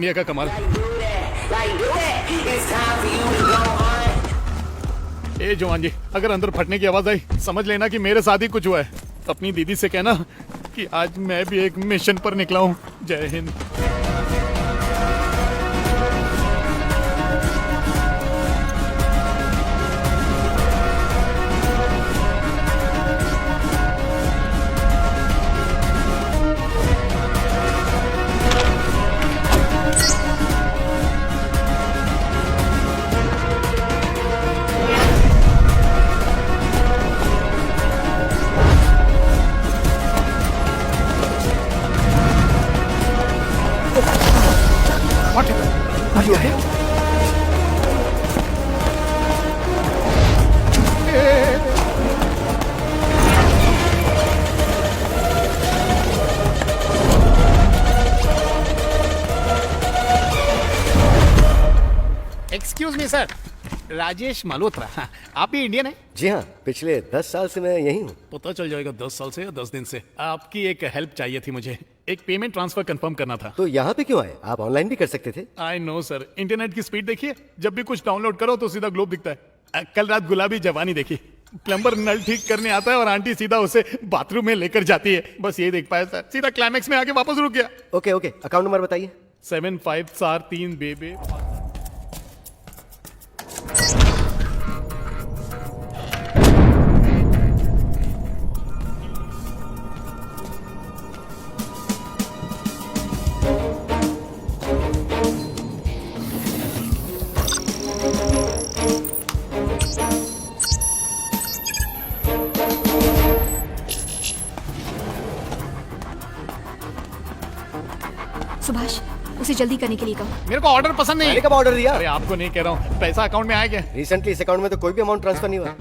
मिया का कमाल। ए जवान जी, अगर अंदर फटने की आवाज आई समझ लेना कि मेरे साथ ही कुछ हुआ है। अपनी दीदी से कहना कि आज मैं भी एक मिशन पर निकला हूँ। जय Hind. Are you okay? Excuse me sir, Rajesh Malhotra. हाँ, आप भी इंडियन है? जी हाँ, पिछले 10 साल से मैं यही हूँ। पता चल जाएगा 10 साल से या 10 दिन से। आपकी एक हेल्प चाहिए थी मुझे। एक पेमेंट ट्रांसफर कंफर्म करना था। तो यहाँ पे क्यों आए? आप ऑनलाइन भी कर सकते थे। आई नो सर, इंटरनेट की स्पीड देखिए, जब भी कुछ डाउनलोड करो तो सीधा ग्लोब दिखता है। कल रात गुलाबी जवानी देखी, प्लम्बर नल ठीक करने आता है और आंटी सीधा उसे बाथरूम में लेकर जाती है। बस ये देख पाया सर, सीधा क्लाइमेक्स में आके वापस रुक गया। ओके ओके, अकाउंट नंबर बताइए। 7543 बेबे। सुभाष, उसे जल्दी करने के लिए कहो। मेरे को ऑर्डर पसंद नहीं मैंने है। कब ऑर्डर दिया? अरे आपको नहीं कह रहा हूँ, पैसा अकाउंट में आया क्या? रिसेंटली इस अकाउंट में तो कोई भी अमाउंट ट्रांसफर नहीं हुआ।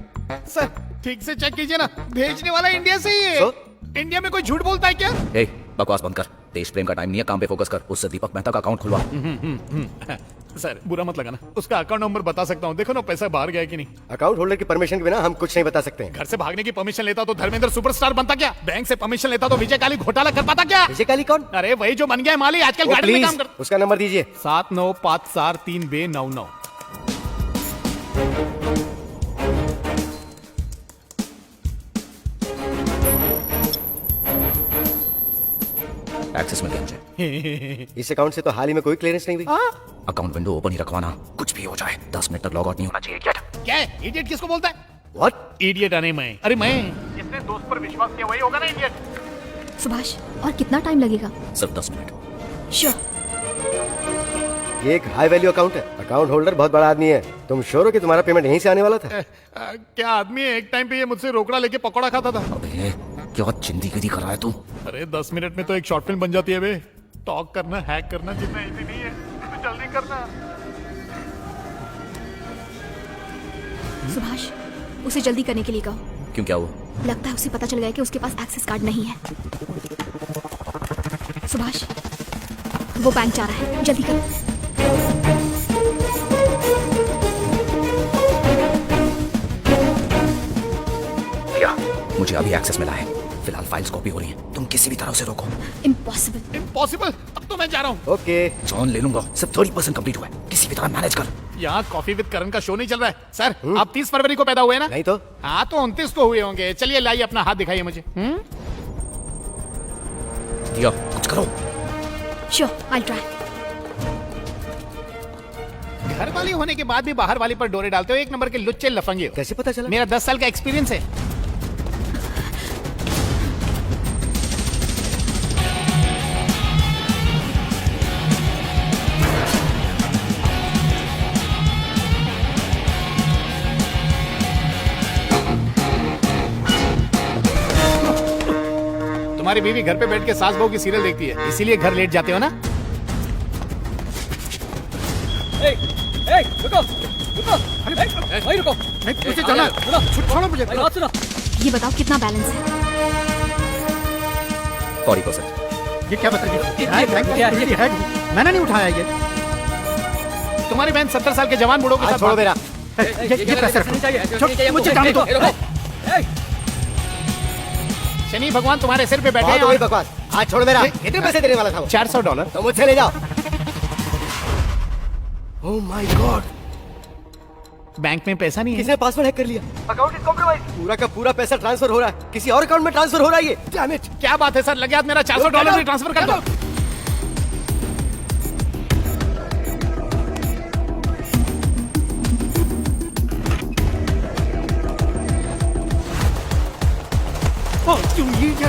सर ठीक से चेक कीजिए ना, भेजने वाला इंडिया से ही है। So? इंडिया में कोई झूठ बोलता है क्या? ए, बकवास बंद कर। देश प्रेम का टाइम नहीं है, काम पे फोकस कर। उससे दीपक मेहता का अकाउंट खुलवा। सर बुरा मत लगाना, उसका अकाउंट नंबर बता सकता हूँ। देखो ना पैसा बाहर गया कि नहीं। अकाउंट होल्डर की परमिशन के बिना हम कुछ नहीं बता सकते हैं। घर से भागने की परमिशन लेता तो धर्मेंद्र सुपरस्टार बनता क्या? बैंक से परमिशन लेता तो विजय काली घोटाला कर पाता क्या? विजय काली कौन? अरे वही जो बन गया है माली, आजकल गार्डन में काम प्लीज करता। उसका नंबर दीजिए। 7954 एक्सेस मिल गया मुझे। इस अकाउंट से तो हाल ही में कोई क्लियरेंस नहीं हुई। अकाउंट विंडो ओपन ही रखवाना, कुछ भी हो जाए 10 मिनट तक लॉग आउट नहीं होना चाहिए। क्या है? इडियट किसको बोलता है? व्हाट? इडियट अरे मैं जिसने दोस्त पर विश्वास किया वही होगा ना इडियट। सुभाष, और कितना टाइम लगेगा? सिर्फ 10 मिनट। श्योर। ये एक हाई वैल्यू अकाउंट है। अकाउंट होल्डर बहुत बड़ा आदमी है। तुम श्योर हो कि तुम्हारा पेमेंट यहीं से आने वाला था? क्या आदमी है, एक टाइम पे ये मुझसे रोकड़ा लेके पकौड़ा खाता था। अबे क्या जिंदगी कर रहा है तू? अरे 10 मिनट में तो एक शॉर्ट फिल्म बन जाती है बे। टॉक करना, हैक करना जितना इजी नहीं है, तो जल्दी करना। सुभाष, उसे जल्दी करने के लिए कहो। क्यों, क्या हुआ? लगता है उसे पता चल गया कि उसके पास एक्सेस कार्ड नहीं है। सुभाष, वो बैंक जा रहा है, जल्दी करो। भैया, मुझे अभी एक्सेस मिला है। फिलहाल फाइल्स कॉपी हो रही हैं। तुम किसी भी तरह से रोको। इम्पॉसिबल। इम्पॉसिबल? अब तो मैं जा रहा हूँ। ओके। जॉन ले लूंगा, सिर्फ 30% कंप्लीट हुआ है। किसी भी तरह मैनेज कर। यहाँ कॉफी विद करण का शो नहीं चल रहा है सर। आप 30 फरवरी को पैदा हुए हैं ना? नहीं तो? हाँ तो 29 को हुए होंगे। चलिए लाइए अपना हाथ दिखाइए मुझे। दिया, कुछ करो। Sure, I try. घर वाली होने के बाद भी बाहर वाली पर डोरे डालते हो। एक नंबर के लुच्चे लफंगे हो। कैसे पता चला? मेरा 10 साल का एक्सपीरियंस है। तुम्हारी बीवी घर पे बैठ के सास बहू की सीरियल देखती है, इसीलिए घर लेट जाते हो ना? रुको रुको, भाई रुको। मुझे जाना, छोड़ो मुझे। बात सुनो। ये बताओ कितना बैलेंस है? 40%। ये क्या बता रही है? मैंने नहीं उठाया ये। तुम्हारी बहन 70 साल के जवान बूढ़ों के साथ। छोड़ो मेरा। ये पैसे नहीं चाहिए। मुझे जाने दो। शनि भगवान तुम्हारे सिर पे बैठे बहुत हैं। वही बकवास। आज छोड़ मेरा। कितने पैसे देने वाला था वो? $400। तो मुझसे ले जाओ। ओह माय गॉड, बैंक में पैसा नहीं है। किसने पासवर्ड हैक कर लिया? Account is compromise. पूरा का पूरा पैसा ट्रांसफर हो रहा है, किसी और अकाउंट में ट्रांसफर हो रहा है ये। Damn it. क्या बात है सर, लगे हाथ मेरा $400 भी ट्रांसफर कर दो।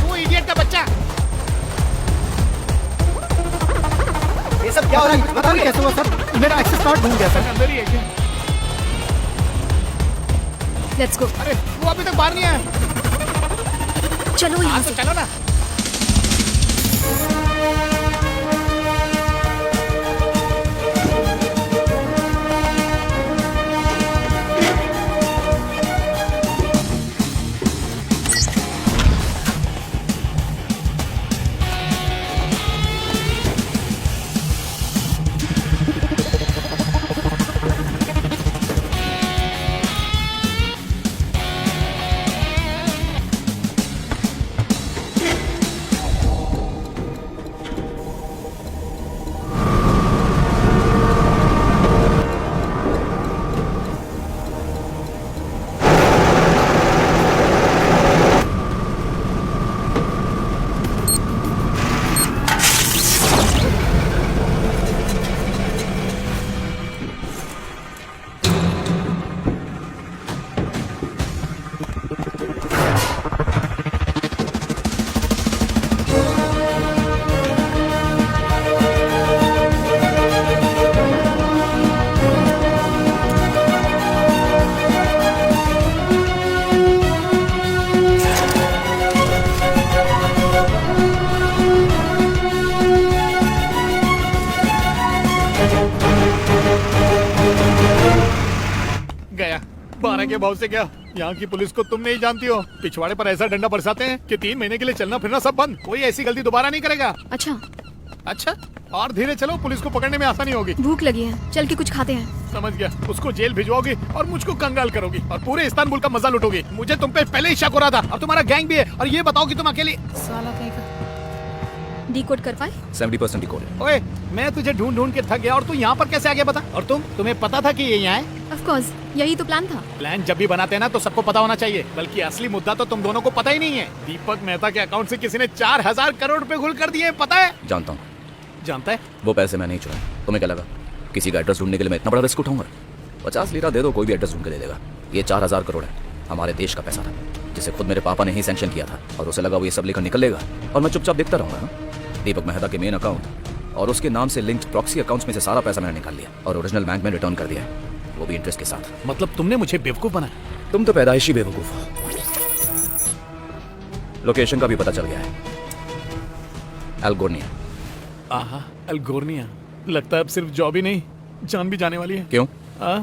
वो इडियट का बच्चा। ये सब क्या हो रहा है? बताइए कैसे हुआ सर? मेरा एक्सेस कार्ड भूल गया सर। अंदर ही है क्या? Let's go. अरे वो अभी तक बाहर नहीं आया। चलो यहाँ हाँ से। तो चलो ना। गया 12 के भाव से क्या। यहाँ की पुलिस को तुम नहीं जानती हो, पिछवाड़े पर ऐसा डंडा बरसाते हैं कि 3 महीने के लिए चलना फिरना सब बंद। कोई ऐसी गलती दोबारा नहीं करेगा। अच्छा, अच्छा, और धीरे चलो, पुलिस को पकड़ने में आसानी होगी। भूख लगी है, चल के कुछ खाते हैं। समझ गया। उसको जेल भिजवाओगी और मुझको कंगाल करोगी और पूरे इस्तांबुल का मजा लुटोगी। मुझे तुम पे पहले ही शक हो रहा था और तुम्हारा गैंग भी है। और ये बताओ कि तुम अकेली। साला कहीं का। डिकोड कर पाए? 70% डिकोड। ओए, मैं तुझे ढूंढ ढूंढ के थक गया और तू यहाँ पर कैसे आ गया बता। और तुम्हें पता था कि ये यहाँ है? ऑफ कोर्स, यही तो प्लान था। प्लान जब भी बनाते हैं ना तो सबको पता होना चाहिए, बल्कि असली मुद्दा तो तुम दोनों को पता ही नहीं है। दीपक मेहता के अकाउंट से किसी ने 4000 करोड़ रुपए घुल कर दिए, पता है? जानता हूँ। जानता है? वो पैसे मैं नहीं चुराए। तुम्हें क्या लगा किसी का एड्रेस ढूंढने के लिए मैं इतना बड़ा रिस्क उठाऊंगा? 50 लीरा दे दो, कोई भी एड्रेस ढूंढ के दे देगा। ये 4000 करोड़ है, हमारे देश का पैसा था, जिसे खुद मेरे पापा ने ही सैंक्शन किया था। और उसे लगा वो ये सब लेकर निकल लेगा और मैं चुपचाप देखता रहूंगा ना। दीपक मेहता के मेन अकाउंट और उसके नाम से लिंक्ड प्रॉक्सी अकाउंट्स में से सारा पैसा मैंने निकाल लिया और ओरिजिनल बैंक में रिटर्न कर दिया, वो भी इंटरेस्ट के साथ। मतलब तुमने मुझे बेवकूफ बनाया? तुम तो पैदाइशी बेवकूफ हो। लोकेशन का भी पता चल गया है, एल्गोर्निया। आहा, एल्गोर्निया। लगता है अब सिर्फ जॉब ही नहीं, जान भी जाने वाली है। क्यों?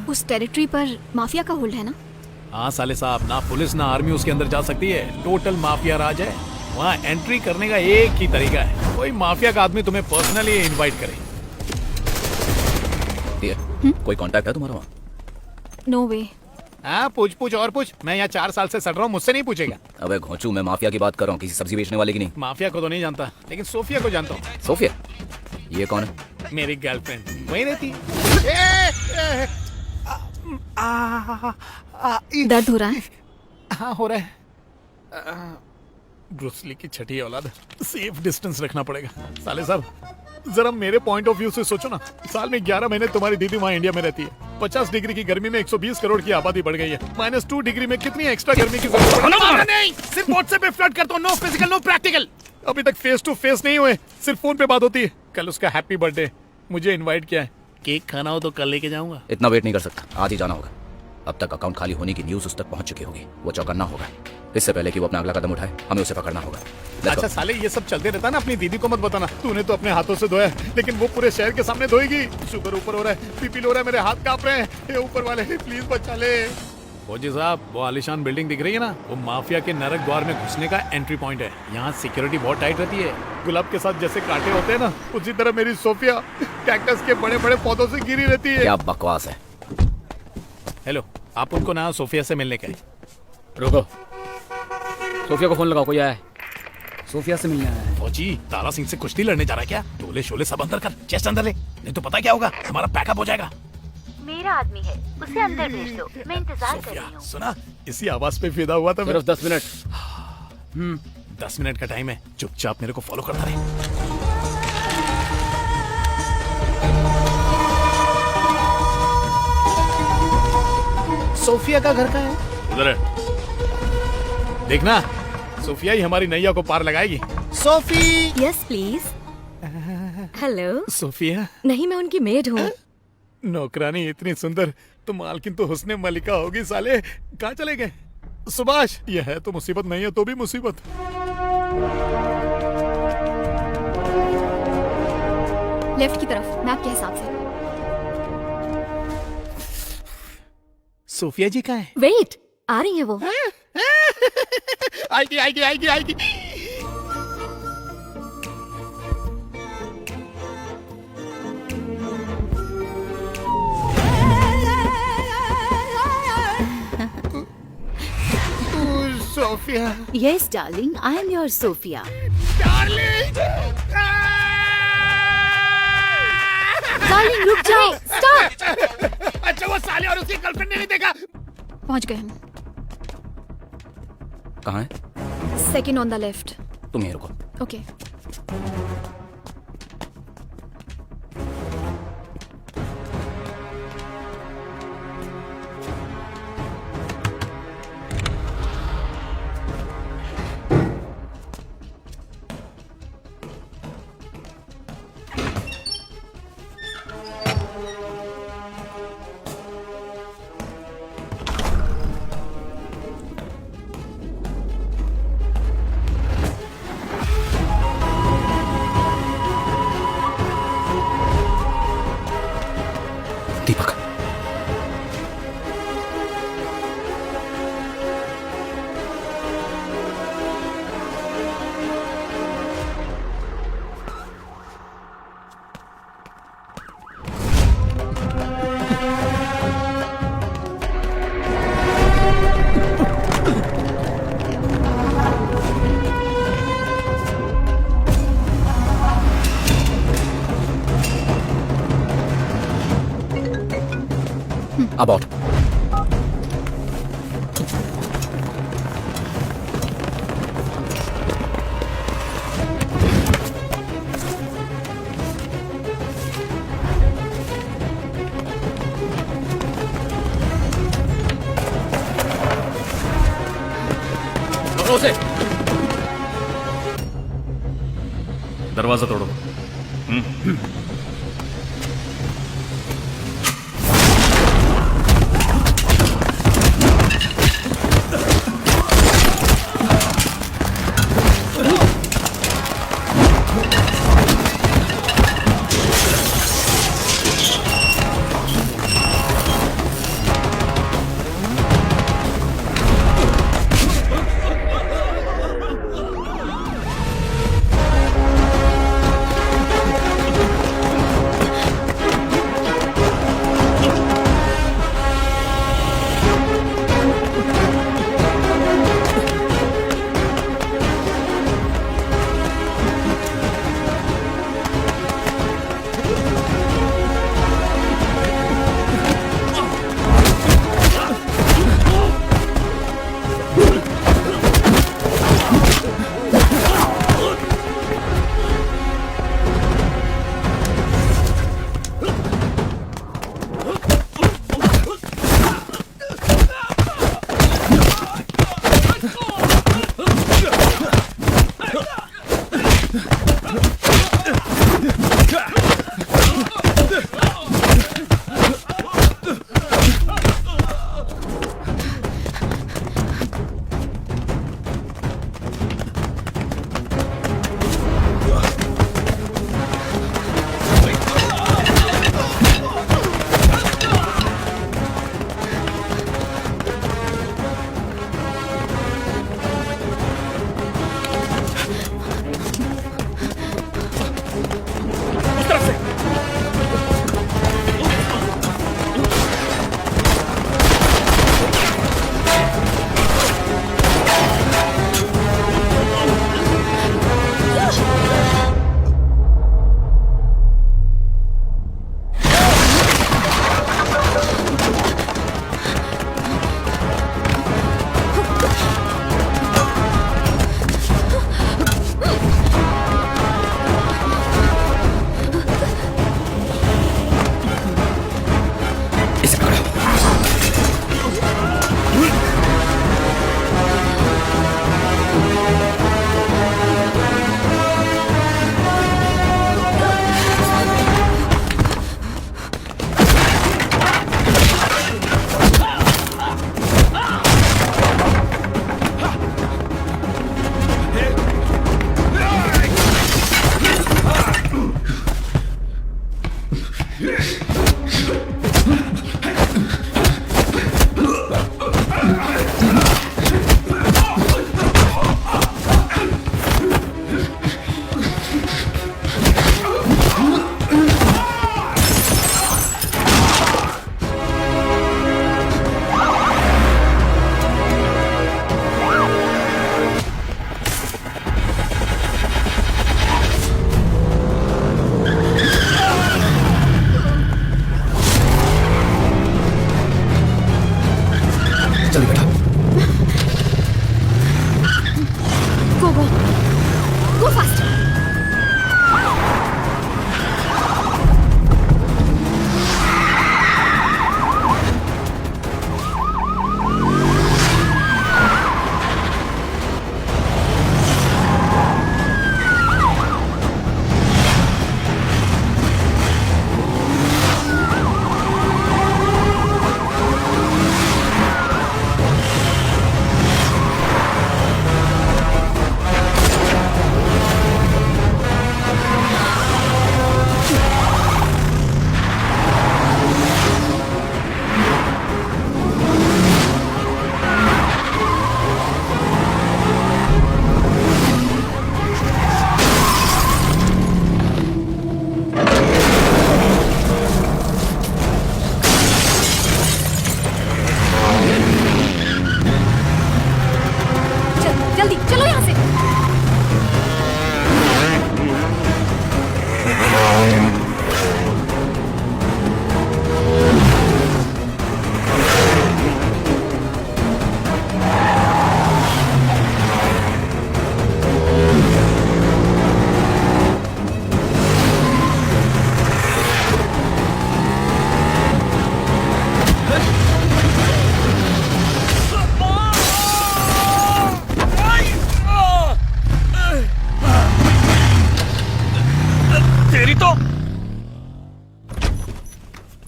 उस टेरिटरी पर माफिया का होल्ड है ना? हाँ साले साहब, ना पुलिस ना आर्मी उसके अंदर जा सकती है। टोटल माफिया राज है। वहाँ एंट्री करने का एक ही तरीका है, कोई माफिया का आदमी तुम्हें पर्सनली इनवाइट करे। कोई कांटेक्ट है तुम्हारा वहाँ? नो वे। हाँ, पूछ और पूछ। मैं यहाँ 4 साल से सड़ रहा हूँ, मुझसे नहीं पूछेगा। अबे घोंचू, मैं माफिया की बात कर रहा हूँ, किसी सब्जी बेचने वाले की नहीं। माफिया को तो नहीं जानता, लेकिन सोफिया को जानता हूँ। सोफिया? ये कौन है? मेरी गर्लफ्रेंड वहीं रहती। दर्द हो रहा है? हाँ हो रहा है। ब्रूसली की छठी औलाद, सेफ डिस्टेंस रखना पड़ेगा। साले साहब, जरा मेरे पॉइंट ऑफ व्यू से सोचो ना। साल में 11 महीने तुम्हारी दीदी वहाँ इंडिया में रहती है। 50 डिग्री की गर्मी में 120 करोड़ की आबादी बढ़ गई है। -2 डिग्री में कितनी एक्स्ट्रा गर्मी की जरूरत है? नहीं, सिर्फ व्हाट्सएप पे फ्लर्ट करता हूँ। No physical, no practical. अभी तक फेस टू फेस नहीं हुए, सिर्फ फोन पे बात होती है। कल उसका हैप्पी बर्थडे, मुझे इनवाइट किया है। केक खाना हो तो कल लेके जाऊंगा। इतना वेट नहीं कर सकता, आज ही जाना होगा। अब तक अकाउंट खाली होने की न्यूज उस तक पहुंच चुकी होगी, वो चौकन्ना होगा। इससे पहले कि वो अपना अगला कदम उठाए, हमें उसे पकड़ना होगा। Let's अच्छा go. साले, ये सब चलते रहता ना, अपनी दीदी को मत बताना। तूने तो अपने हाथों से धोया, लेकिन वो पूरे शहर के सामने धोएगी। शुगर ऊपर हो रहा है, बीपी लो रहा है, मेरे हाथ कांप रहे हैं। ये ऊपर वाले प्लीज बचा ले। फौजी साहब, वो आलिशान बिल्डिंग दिख रही है ना, वो माफिया के नरक द्वार में घुसने का एंट्री पॉइंट है। यहाँ सिक्योरिटी बहुत टाइट रहती है। गुलाब के साथ जैसे कांटे होते हैं ना, उसी तरह मेरी सोफिया कैक्टस के बड़े बड़े पौधों से घिरी रहती है। क्या बकवास है। हेलो, आप उनको ना सोफिया से मिलने के। रुको, सोफिया को फोन लगाओ, कोई आया है। सोफिया से मिलना है। फौजी, तारा सिंह से कुश्ती लड़ने जा रहा है क्या? डोले शोले सब अंदर कर, चेस्ट अंदर ले, नहीं तो पता क्या होगा, हमारा पैकअप हो जाएगा। मेरा आदमी है, उसे अंदर भेज दो, मैं इंतजार कर रही हूँ। सुना, इसी आवाज पे फिदा हुआ था मैं। सिर्फ 10 मिनट। 10 मिनट का टाइम है, चुपचाप मेरे को फॉलो करता रहे। सोफिया का घर का है उधर है। देखना, सोफिया ही हमारी नैया को पार लगाएगी। Sophie. Yes please. Hello. Sophia. नहीं, मैं उनकी मेड हूँ। नौकरानी इतनी सुंदर तो मालकिन तो हुस्ने मलिका होगी। साले कहाँ चले गए? सुभाष, यह है तो मुसीबत, नहीं है तो भी मुसीबत। लेफ्ट की तरफ, मैप के हिसाब से। सोफिया जी कहाँ है? वेट, आ रही है वो। आएगी आएगी आएगी आएगी। Sophia. Yes darling, I am your Sophia. Darling. Darling रुक जाओ, स्टॉप। अच्छा, वो साले और उसकी गर्लफ्रेंड ने नहीं देखा। पहुंच गए हम। कहाँ है? Second on the left. तुम यहीं रुको। ओके। दीपक। About. उसे दरवाजा तोड़ो। जल्दी बेटा। गो गो गो फास्ट। जल्दी चलो यहाँ से।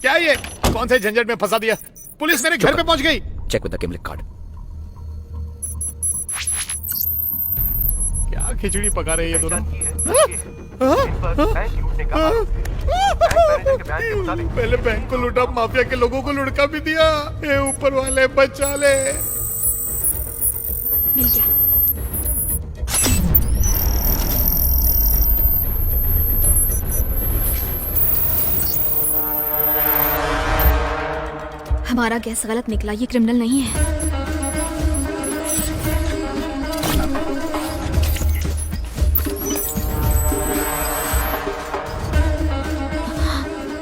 क्या ये कौन से झंझट में फंसा दिया? पुलिस मेरे घर पे पहुंच गई। Check with the Kimlik card. क्या खिचड़ी पका रहे हैं ये दोनों? पहले बैंक को लूटा, माफिया के लोगों को लुढ़का भी दिया। ये ऊपर वाले बचा ले। मिल गया। हमारा गैस गलत निकला, ये क्रिमिनल नहीं है।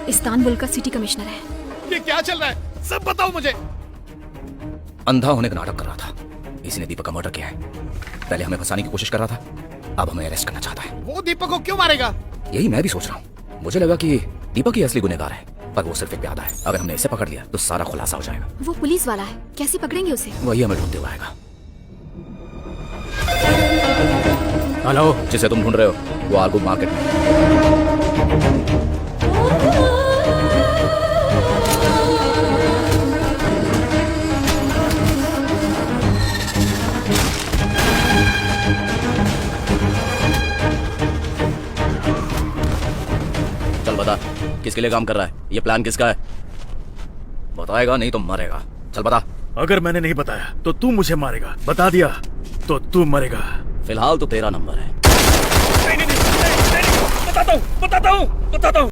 इस्तांबुल का सिटी कमिश्नर है। ये क्या चल रहा है? सब बताओ मुझे। अंधा होने का नाटक कर रहा था, इसी ने दीपक का मर्डर किया है। पहले हमें फंसाने की कोशिश कर रहा था, अब हमें अरेस्ट करना चाहता है। वो दीपक को क्यों मारेगा? यही मैं भी सोच रहा हूँ। मुझे लगा कि दीपक ही असली गुनहगार है, पर वो सिर्फ एक प्यादा है। अगर हमने इसे पकड़ लिया तो सारा खुलासा हो जाएगा। वो पुलिस वाला है, कैसे पकड़ेंगे उसे? वही हमें ढूंढते हुए आएगा। हेलो। जिसे तुम ढूंढ रहे हो वो आलगुड मार्केट में। चल बता, किसके लिए काम कर रहा है? ये प्लान किसका है? बताएगा नहीं तो मरेगा। चल बता। अगर मैंने नहीं बताया तो तू मुझे मारेगा, बता दिया तो तू मरेगा। फिलहाल तो तेरा नंबर है। बताता हूँ